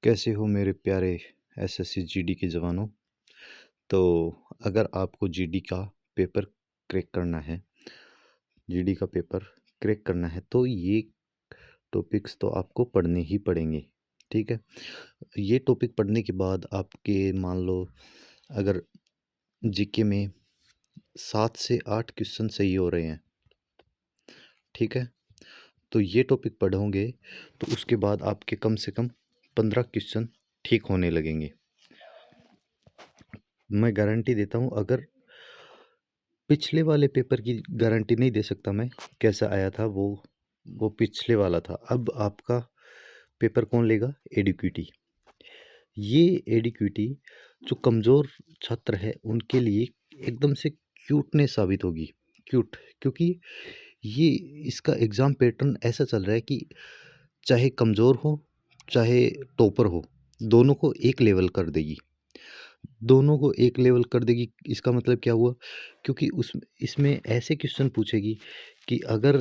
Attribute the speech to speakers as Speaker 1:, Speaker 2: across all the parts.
Speaker 1: कैसे हो मेरे प्यारे एसएससी जीडी के जवानों। तो अगर आपको जीडी का पेपर क्रैक करना है जीडी का पेपर क्रैक करना है तो ये टॉपिक्स तो आपको पढ़ने ही पड़ेंगे। ठीक है, ये टॉपिक पढ़ने के बाद आपके मान लो अगर जीके में 7 से 8 क्वेश्चन सही हो रहे हैं, ठीक है, तो ये टॉपिक पढ़ोगे तो उसके बाद आपके कम से कम 15 क्वेश्चन ठीक होने लगेंगे। मैं गारंटी देता हूँ। अगर पिछले वाले पेपर की गारंटी नहीं दे सकता मैं, कैसा आया था वो पिछले वाला था। अब आपका पेपर कौन लेगा? एडुक्यूटी। ये एडुक्यूटी जो कमज़ोर छात्र है उनके लिए एकदम से क्यूटनेस साबित होगी। क्यूट, क्योंकि ये इसका एग्ज़ाम पैटर्न ऐसा चल रहा है कि चाहे कमज़ोर हो चाहे टॉपर हो, दोनों को एक लेवल कर देगी। दोनों को एक लेवल कर देगी। इसका मतलब क्या हुआ? क्योंकि उस इसमें ऐसे क्वेश्चन पूछेगी कि अगर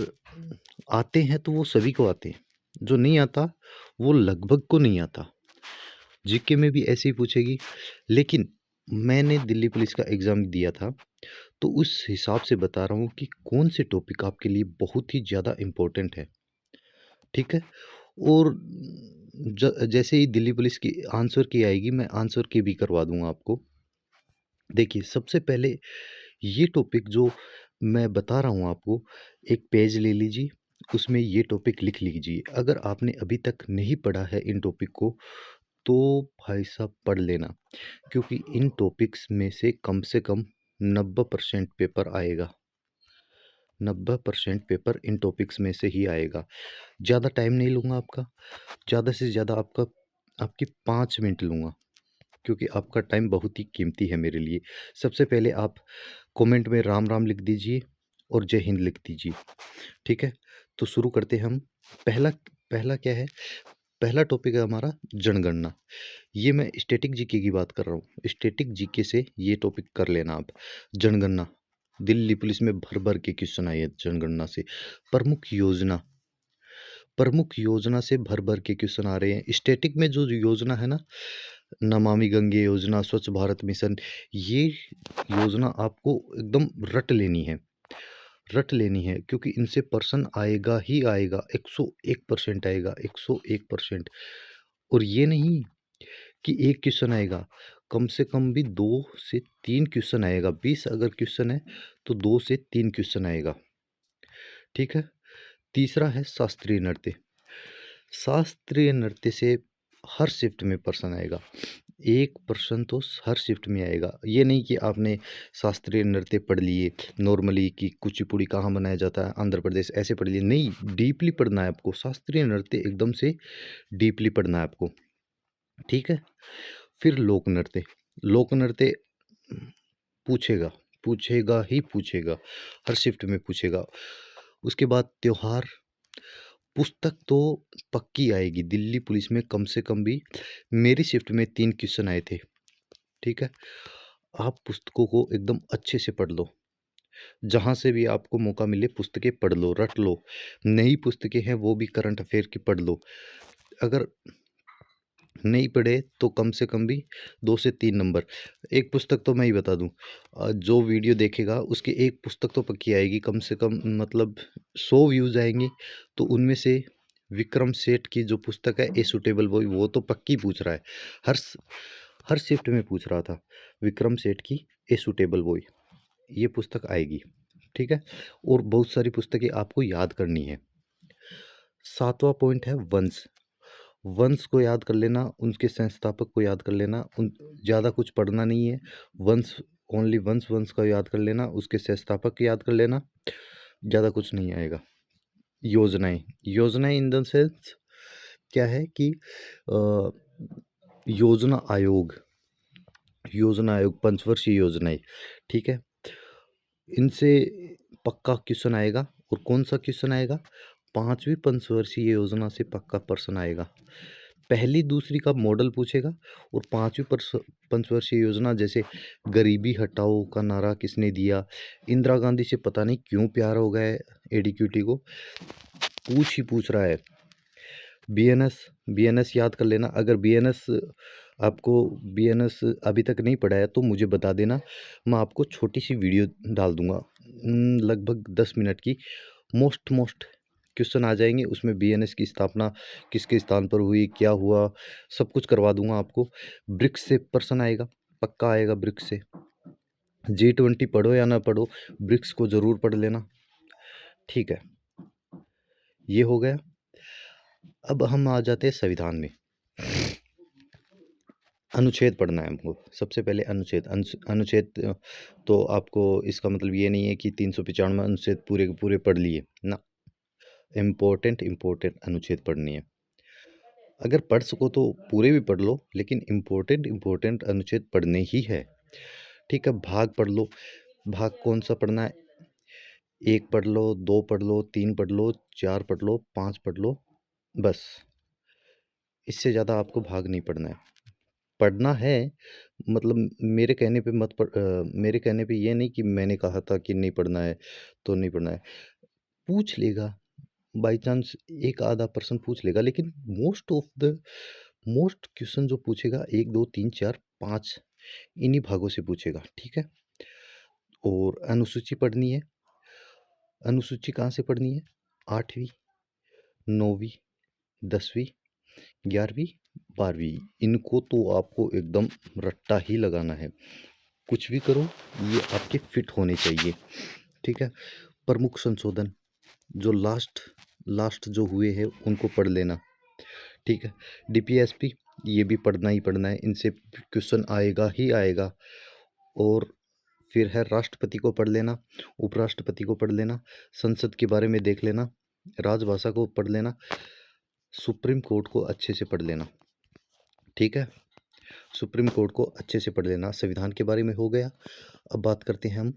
Speaker 1: आते हैं तो वो सभी को आते हैं, जो नहीं आता वो लगभग को नहीं आता। जीके में भी ऐसे ही पूछेगी। लेकिन मैंने दिल्ली पुलिस का एग्ज़ाम दिया था, तो उस हिसाब से बता रहा हूँ कि कौन से टॉपिक आपके लिए बहुत ही ज़्यादा इम्पोर्टेंट है। ठीक है? और जैसे ही दिल्ली पुलिस की आंसर की आएगी, मैं आंसर की भी करवा दूंगा आपको। देखिए, सबसे पहले ये टॉपिक जो मैं बता रहा हूँ आपको, एक पेज ले लीजिए, उसमें ये टॉपिक लिख लीजिए। अगर आपने अभी तक नहीं पढ़ा है इन टॉपिक को, तो भाई साहब पढ़ लेना, क्योंकि इन टॉपिक्स में से कम 90% पेपर आएगा। 90% पेपर इन टॉपिक्स में से ही आएगा। ज़्यादा टाइम नहीं लूँगा आपका, ज़्यादा से ज़्यादा आपकी 5 मिनट लूँगा, क्योंकि आपका टाइम बहुत ही कीमती है मेरे लिए। सबसे पहले आप कमेंट में राम राम लिख दीजिए और जय हिंद लिख दीजिए। ठीक है, तो शुरू करते हैं हम। पहला पहला क्या है? पहला टॉपिक है हमारा जनगणना। ये मैं स्टैटिक जीके की बात कर रहा हूँ। स्टैटिक जीके से ये टॉपिक कर लेना आप। जनगणना, दिल्ली पुलिस में भर भर के क्वेश्चन आए हैं जनगणना से। प्रमुख योजना से भर भर के क्वेश्चन आ रहे हैं। स्टैटिक में जो योजना है ना, नमामि गंगे योजना, स्वच्छ भारत मिशन, ये योजना आपको एकदम रट लेनी है, क्योंकि इनसे पर्सन आएगा ही आएगा। 101% आएगा, 101%। और ये नहीं कि एक क्वेश्चन आएगा, कम से कम भी 2 से 3 क्वेश्चन आएगा। 20 अगर क्वेश्चन है तो 2 से 3 क्वेश्चन आएगा। ठीक है। तीसरा है शास्त्रीय नृत्य। शास्त्रीय नृत्य से हर शिफ्ट में पर्सन आएगा। एक पर्सन तो हर शिफ्ट में आएगा। ये नहीं कि आपने शास्त्रीय नृत्य पढ़ लिए नॉर्मली कि कुचिपुड़ी कहाँ बनाया जाता है, आंध्र प्रदेश, ऐसे पढ़ लिए। नहीं, डीपली पढ़ना है आपको। शास्त्रीय नृत्य एकदम से डीपली पढ़ना है आपको। ठीक है। फिर लोक नृत्य। लोक नृत्य पूछेगा, पूछेगा ही पूछेगा, हर शिफ्ट में पूछेगा। उसके बाद त्योहार। पुस्तक तो पक्की आएगी दिल्ली पुलिस में। कम से कम भी मेरी शिफ्ट में 3 क्वेश्चन आए थे। ठीक है। आप पुस्तकों को एकदम अच्छे से पढ़ लो। जहाँ से भी आपको मौका मिले पुस्तकें पढ़ लो, रट लो। नई पुस्तकें हैं वो भी करंट अफेयर की पढ़ लो। अगर नहीं पढ़े तो कम से कम भी 2 से 3 नंबर। एक पुस्तक तो मैं ही बता दूं, जो वीडियो देखेगा उसकी एक पुस्तक तो पक्की आएगी। कम से कम मतलब 100 व्यूज़ आएंगे तो उनमें से विक्रम सेठ की जो पुस्तक है ए सुटेबल बॉय, वो तो पक्की पूछ रहा है। हर शिफ्ट में पूछ रहा था। विक्रम सेठ की ए सुटेबल बॉय, ये पुस्तक आएगी। ठीक है। और बहुत सारी पुस्तकें आपको याद करनी है। 7वां पॉइंट है वंश। वंश को याद कर लेना, उनके संस्थापक को याद कर लेना। उन ज़्यादा कुछ पढ़ना नहीं है। वंश, ओनली वंश का याद कर लेना, उसके संस्थापक याद कर लेना, ज़्यादा कुछ नहीं आएगा। योजनाएं। योजनाएं इन द सेंस क्या है कि अ, योजना आयोग, पंचवर्षीय योजनाएं। ठीक है। इनसे पक्का क्वेश्चन आएगा। और कौन सा क्वेश्चन आएगा? 5वीं पंचवर्षीय योजना से पक्का प्रश्न आएगा। पहली दूसरी का मॉडल पूछेगा। और 5वीं पंचवर्षीय योजना, जैसे गरीबी हटाओ का नारा किसने दिया, इंदिरा गांधी से पता नहीं क्यों प्यार हो गया है एडीक्यूटी को, पूछ रहा है। बीएनएस बीएनएस याद कर लेना। अगर बीएनएस आपको बीएनएस अभी तक नहीं पढ़ा है तो मुझे बता देना, मैं आपको छोटी सी वीडियो डाल दूंगा, लगभग 10 मिनट की। मोस्ट क्वेश्चन आ जाएंगे उसमें, बीएनएस की स्थापना किसके स्थान पर हुई, क्या हुआ, सब कुछ करवा दूंगा आपको। ब्रिक्स से प्रश्न आएगा, पक्का आएगा ब्रिक्स से। G20 पढ़ो या ना पढ़ो, ब्रिक्स को जरूर पढ़ लेना। ठीक है, ये हो गया। अब हम आ जाते हैं संविधान में। अनुच्छेद पढ़ना है हमको। सबसे पहले अनुच्छेद तो आपको इसका मतलब ये नहीं है कि 395 अनुच्छेद पूरे के पूरे पढ़ लिए ना। इम्पोर्टेंट अनुच्छेद पढ़नी है। अगर पढ़ सको तो पूरे भी पढ़ लो, लेकिन इम्पोर्टेंट अनुच्छेद पढ़ने ही है। ठीक है, भाग पढ़ लो। भाग कौन सा पढ़ना है? 1 पढ़ लो, 2 पढ़ लो, 3 पढ़ लो, 4 पढ़ लो, 5 पढ़ लो, बस। इससे ज़्यादा आपको भाग नहीं पढ़ना है। पढ़ना है मतलब मेरे कहने पे मत मेरे कहने पे ये नहीं कि मैंने कहा था कि नहीं पढ़ना है तो नहीं पढ़ना है। पूछ लेगा, बाई चांस एक आधा पर्सन पूछ लेगा, लेकिन मोस्ट क्वेश्चन जो पूछेगा 1 2 3 4 5 इन्हीं भागों से पूछेगा। ठीक है, और अनुसूची पढ़नी है। अनुसूची कहाँ से पढ़नी है? 8वीं, 9वीं, 10वीं, 11वीं, 12वीं, इनको तो आपको एकदम रट्टा ही लगाना है। कुछ भी करो, ये आपके फिट होने चाहिए। ठीक है, प्रमुख संशोधन जो लास्ट जो हुए हैं उनको पढ़ लेना। ठीक है, डीपीएसपी ये भी पढ़ना ही पढ़ना है, इनसे क्वेश्चन आएगा ही आएगा। और फिर है राष्ट्रपति को पढ़ लेना, उपराष्ट्रपति को पढ़ लेना, संसद के बारे में देख लेना, राजभाषा को पढ़ लेना, सुप्रीम कोर्ट को अच्छे से पढ़ लेना। ठीक है, सुप्रीम कोर्ट को अच्छे से पढ़ लेना। संविधान के बारे में हो गया। अब बात करते हैं हम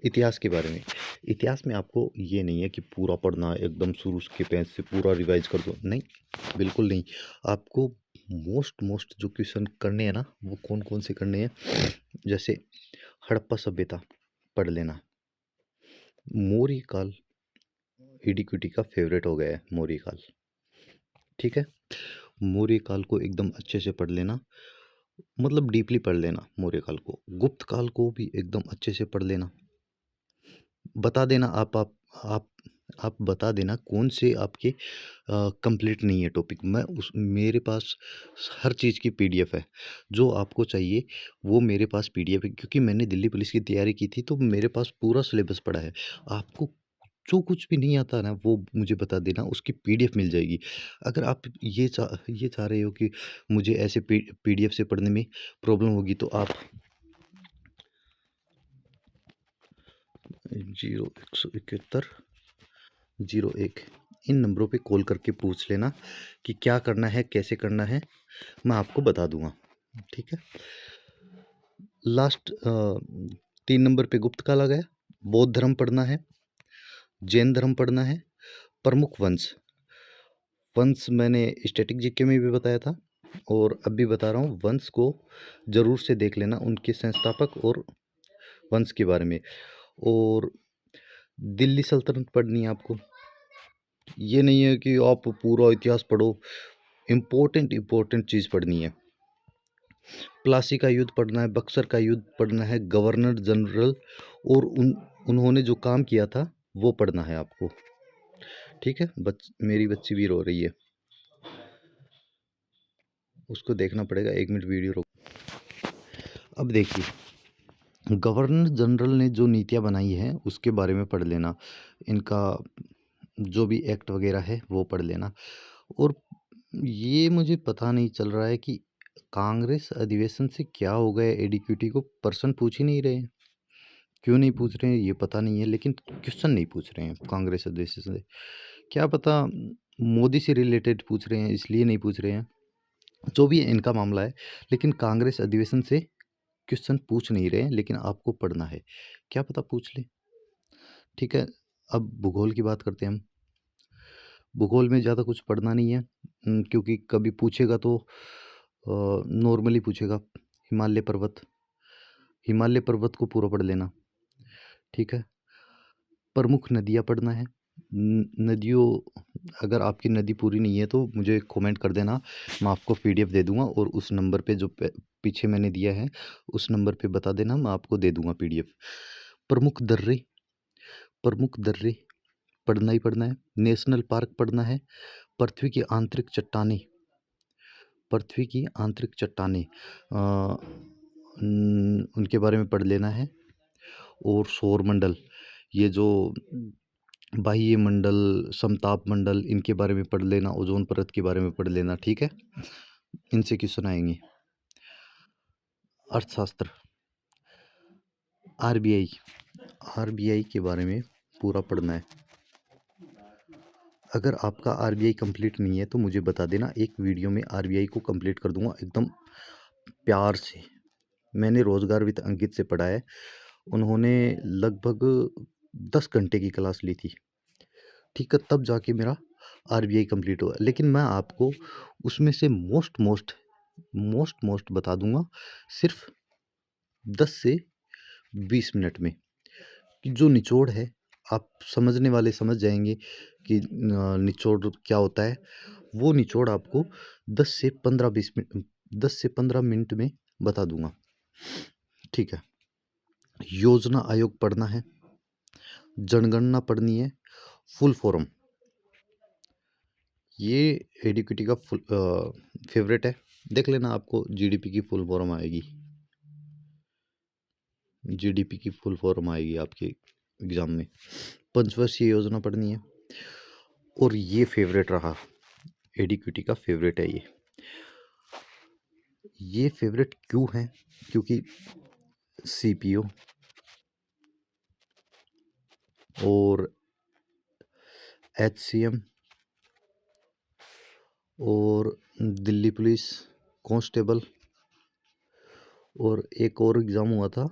Speaker 1: इतिहास के बारे में। इतिहास में आपको ये नहीं है कि पूरा पढ़ना एकदम शुरू के पेज से पूरा रिवाइज कर दो, नहीं, बिल्कुल नहीं। आपको मोस्ट जो क्वेश्चन करने हैं ना, वो कौन कौन से करने हैं? जैसे हड़प्पा सभ्यता पढ़ लेना। मौर्य काल एडीक्यूटी का फेवरेट हो गया है, मौर्य काल। ठीक है, मौर्य काल को एकदम अच्छे से पढ़ लेना, मतलब डीपली पढ़ लेना मौर्य काल को। गुप्त काल को भी एकदम अच्छे से पढ़ लेना। बता देना आप आप बता देना कौन से आपके कंप्लीट नहीं है टॉपिक। मैं उस मेरे पास हर चीज़ की पीडीएफ है, जो आपको चाहिए वो मेरे पास पीडीएफ है, क्योंकि मैंने दिल्ली पुलिस की तैयारी की थी तो मेरे पास पूरा सिलेबस पड़ा है। आपको जो कुछ भी नहीं आता ना वो मुझे बता देना, उसकी पीडीएफ मिल जाएगी। अगर आप ये चाह रहे हो कि मुझे ऐसे पीडीएफ से पढ़ने में प्रॉब्लम होगी तो आप 0171 इन नंबरों पे कॉल करके पूछ लेना कि क्या करना है, कैसे करना है, मैं आपको बता दूंगा। ठीक है, लास्ट 3 नंबर पे गुप्त काल आ गया। बौद्ध धर्म पढ़ना है, जैन धर्म पढ़ना है, प्रमुख वंश। वंश मैंने स्टैटिक जीके में भी बताया था और अब भी बता रहा हूँ, वंश को जरूर से देख लेना, उनके संस्थापक और वंश के बारे में। और दिल्ली सल्तनत पढ़नी है आपको। ये नहीं है कि आप पूरा इतिहास पढ़ो, इम्पोर्टेंट चीज़ पढ़नी है। प्लासी का युद्ध पढ़ना है, बक्सर का युद्ध पढ़ना है, गवर्नर जनरल और उन्होंने जो काम किया था वो पढ़ना है आपको। ठीक है, मेरी बच्ची भी रो रही है, उसको देखना पड़ेगा। 1 मिनट वीडियो रोक। अब देखिए, गवर्नर जनरल ने जो नीतियाँ बनाई हैं उसके बारे में पढ़ लेना। इनका जो भी एक्ट वगैरह है वो पढ़ लेना। और ये मुझे पता नहीं चल रहा है कि कांग्रेस अधिवेशन से क्या हो गया, एडीक्यूटी को पर्सन पूछ ही नहीं रहे हैं। क्यों नहीं पूछ रहे हैं ये पता नहीं है, लेकिन क्वेश्चन नहीं पूछ रहे हैं कांग्रेस अधिवेशन से। क्या पता मोदी से रिलेटेड पूछ रहे हैं इसलिए नहीं पूछ रहे हैं, जो भी इनका मामला है। लेकिन कांग्रेस अधिवेशन से क्वेश्चन पूछ नहीं रहे हैं, लेकिन आपको पढ़ना है, क्या पता पूछ ले। ठीक है, अब भूगोल की बात करते हैं हम। भूगोल में ज़्यादा कुछ पढ़ना नहीं है, क्योंकि कभी पूछेगा तो नॉर्मली पूछेगा। हिमालय पर्वत को पूरा पढ़ लेना। ठीक है, प्रमुख नदियाँ पढ़ना है, नदियों, अगर आपकी नदी पूरी नहीं है तो मुझे कमेंट कर देना, मैं आपको पीडीएफ दे दूंगा। और उस नंबर पे जो पीछे मैंने दिया है उस नंबर पे बता देना, मैं आपको दे दूंगा पीडीएफ। प्रमुख दर्रे, प्रमुख दर्रे पढ़ना ही पढ़ना है। नेशनल पार्क पढ़ना है। पृथ्वी की आंतरिक चट्टानें, पृथ्वी की आंतरिक चट्टानें उनके बारे में पढ़ लेना है। और सौरमंडल, ये जो बाह्य मंडल, समताप मंडल, इनके बारे में पढ़ लेना। ओजोन परत के बारे में पढ़ लेना, ठीक है। इनसे क्वेश्चन आएंगे। अर्थशास्त्र, आरबीआई, आरबीआई के बारे में पूरा पढ़ना है। अगर आपका आरबीआई कंप्लीट नहीं है तो मुझे बता देना, एक वीडियो में आरबीआई को कंप्लीट कर दूंगा एकदम प्यार से। मैंने रोजगार विद अंकित से पढ़ा है, उन्होंने लगभग 10 घंटे की क्लास ली थी, ठीक है, तब जाके मेरा आरबीआई कंप्लीट हुआ। लेकिन मैं आपको उसमें से मोस्ट बता दूंगा सिर्फ 10 से 20 मिनट में, कि जो निचोड़ है आप समझने वाले समझ जाएंगे कि निचोड़ क्या होता है। वो निचोड़ आपको 10 से 15 मिनट में बता दूंगा, ठीक है। योजना आयोग पढ़ना है। जनगणना पढ़नी है। फुल फॉर्म, ये एडुकेटी का फुल फेवरेट है, देख लेना, आपको जीडीपी की फुल फॉर्म आएगी। जीडीपी की फुल फॉर्म आएगी आपके एग्जाम में। पंचवर्षीय योजना पढ़नी है। और ये फेवरेट रहा, एडुकेटी का फेवरेट है ये फेवरेट क्यों है? क्योंकि सीपीओ और एचसीएम और दिल्ली पुलिस कांस्टेबल और एक और एग्ज़ाम हुआ था,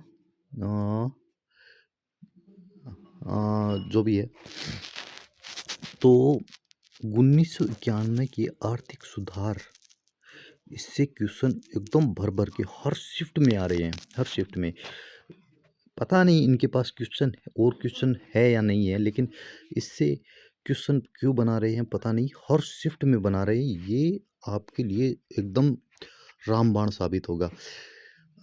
Speaker 1: जो भी है, तो 1991 की आर्थिक सुधार, इससे क्वेश्चन एकदम भर भर के हर शिफ्ट में आ रहे हैं, हर शिफ्ट में। पता नहीं इनके पास क्वेश्चन और क्वेश्चन है या नहीं है, लेकिन इससे क्वेश्चन क्यों बना रहे हैं पता नहीं, हर शिफ्ट में बना रहे हैं। ये आपके लिए एकदम रामबाण साबित होगा।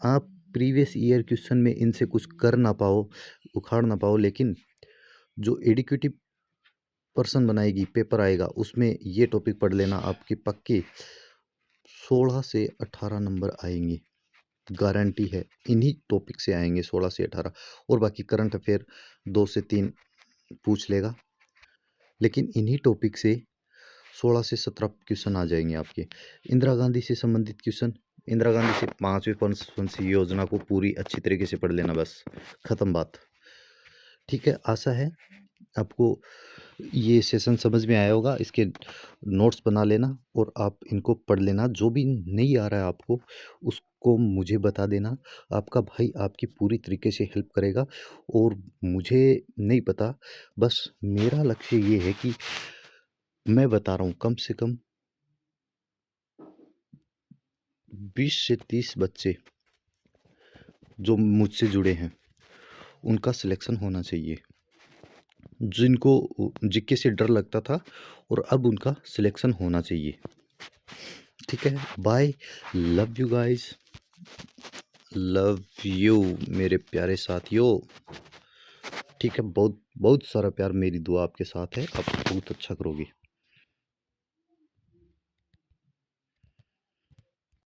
Speaker 1: आप प्रीवियस ईयर क्वेश्चन में इनसे कुछ कर ना पाओ, उखाड़ ना पाओ, लेकिन जो एडुकेटिव पर्सन बनाएगी, पेपर आएगा, उसमें ये टॉपिक पढ़ लेना, आपके पक्के 16 से 18 नंबर आएंगे, गारंटी है। इन्हीं टॉपिक से आएंगे 16 से 18, और बाकी करंट अफेयर 2 से 3 पूछ लेगा, लेकिन इन्हीं टॉपिक से 16 से 17 क्वेश्चन आ जाएंगे आपके। इंदिरा गांधी से संबंधित क्वेश्चन, इंदिरा गांधी से 5वीं पंचवंशीय योजना को पूरी अच्छी तरीके से पढ़ लेना, बस खत्म बात, ठीक है। आशा है आपको ये सेशन समझ में आया होगा। इसके नोट्स बना लेना और आप इनको पढ़ लेना। जो भी नहीं आ रहा है आपको उसको मुझे बता देना, आपका भाई आपकी पूरी तरीके से हेल्प करेगा। और मुझे नहीं पता, बस मेरा लक्ष्य ये है कि मैं बता रहा हूँ, कम से कम 20 से 30 बच्चे जो मुझसे जुड़े हैं उनका सिलेक्शन होना चाहिए, जिनको जीके से डर लगता था और अब उनका सिलेक्शन होना चाहिए, ठीक है। Bye, love you guys, love you मेरे प्यारे साथियों, ठीक है। बहुत बहुत सारा प्यार, मेरी दुआ आपके साथ है, आप बहुत अच्छा करोगे।